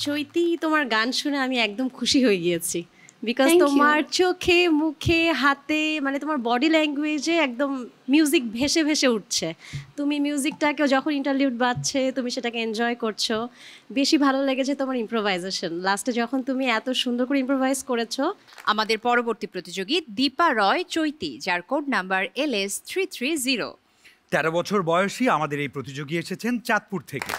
চৈতি, তোমার গান শুনে আমি একদম খুশি হয়ে গিয়েছি, বিকজ তোমার চোখে মুখে হাতে মানে তোমার বডি ল্যাঙ্গুয়েজে একদম মিউজিক ভেসে ভেসে উঠছে। তুমি মিউজিকটাকে যখন ইন্টারলিউড বাজছে তুমি সেটাকে এনজয় করছো। বেশি ভালো লেগেছে তোমার ইম্প্রোভাইজেশন, লাস্টে যখন তুমি এত সুন্দর করে ইম্প্রোভাইজ করেছো। আমাদের পরবর্তী প্রতিযোগী দীপা রয় চৈতি, যার কোড নাম্বার LS330। 13 বছর বয়সী আমাদের এই প্রতিযোগী এসেছেন চাঁদপুর থেকে।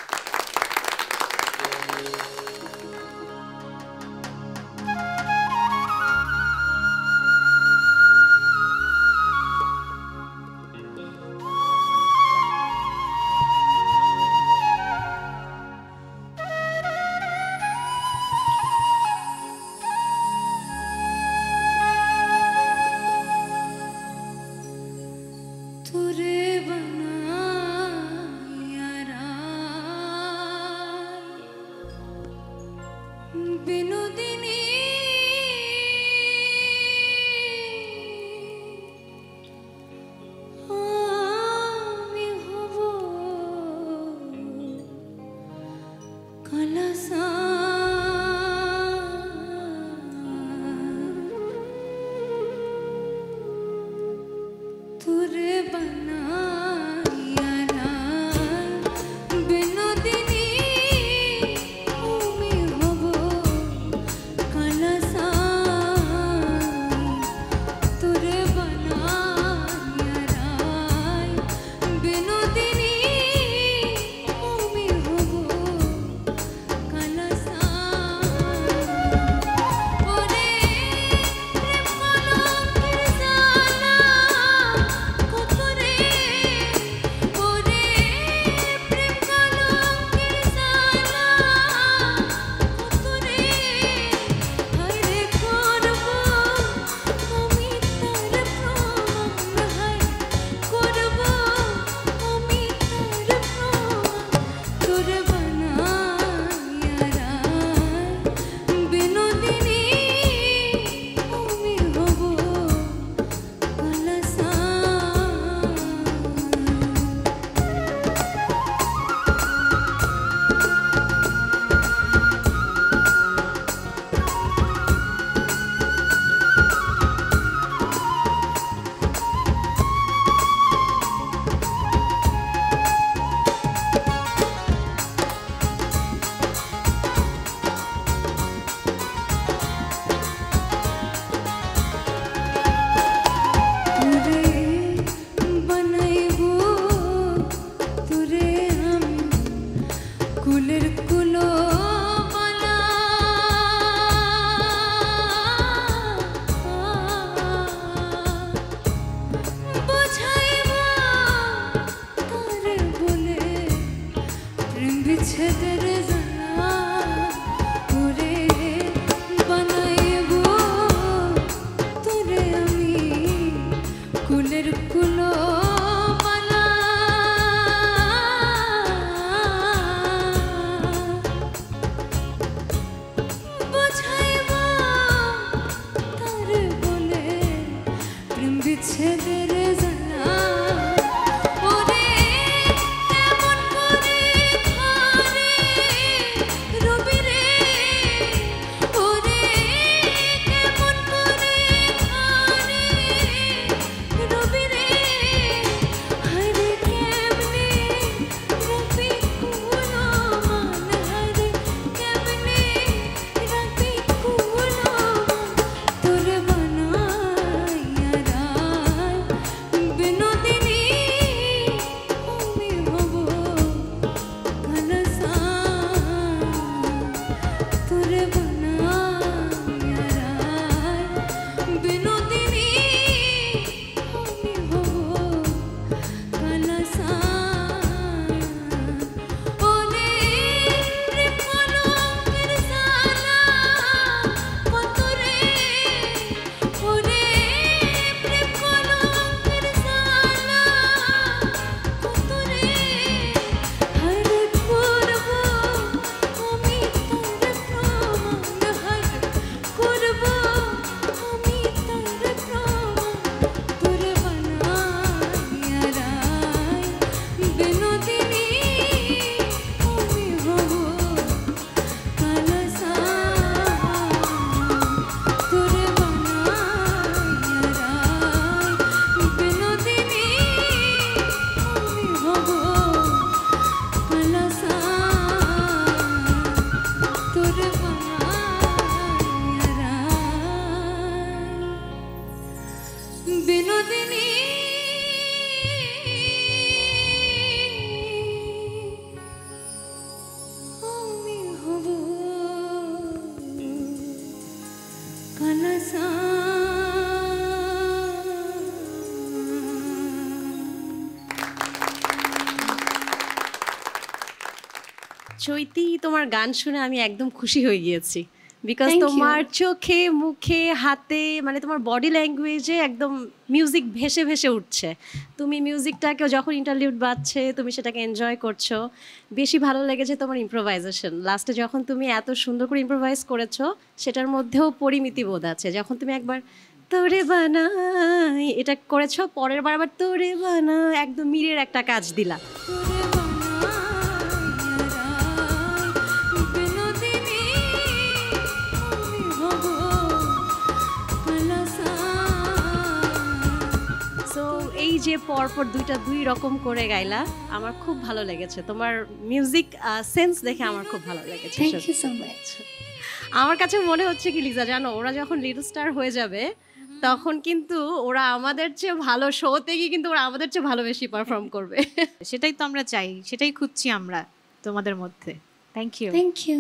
চৈতি, তোমার গান শুনে আমি একদম খুশি হয়ে গিয়েছি, বিকজ Thank you. তোমার চোখে মুখে হাতে মানে তোমার বডি ল্যাঙ্গুয়েজে একদম মিউজিক ভেসে ভেসে উঠছে। তুমি মিউজিকটাকে যখন ইন্টারলিউড বাজছে তুমি সেটাকে এনজয় করছো। বেশি ভালো লেগেছে তোমার ইম্প্রোভাইজেশন, লাস্টে যখন তুমি এত সুন্দর করে ইম্প্রোভাইজ করেছো সেটার মধ্যেও পরিমিতি বোধ আছে। যখন তুমি একবার তোরে বানাই এটা করেছো, পরের বার আবার তোরে বানা, একদম মিরের একটা কাজ দিলা। সো এই যে পরপর দুই রকম করে গাইলা, আমার খুব ভালো লেগেছে। তোমার মিউজিক সেন্স দেখে আমার খুব ভালো লেগেছে। থ্যাংক সত্যি। You so much. আমার কাছে মনে হচ্ছে কি লিজা জানো, ওরা যখন লিটল স্টার হয়ে যাবে তখন কিন্তু ওরা আমাদের চেয়ে ভালো শোতে গিয়ে কিন্তু ওরা আমাদের চেয়ে ভালো বেশি পারফর্ম করবে। সেটাই তো আমরা চাই, সেটাই খুঁজছি আমরা তোমাদের মধ্যে। Thank you. Thank you.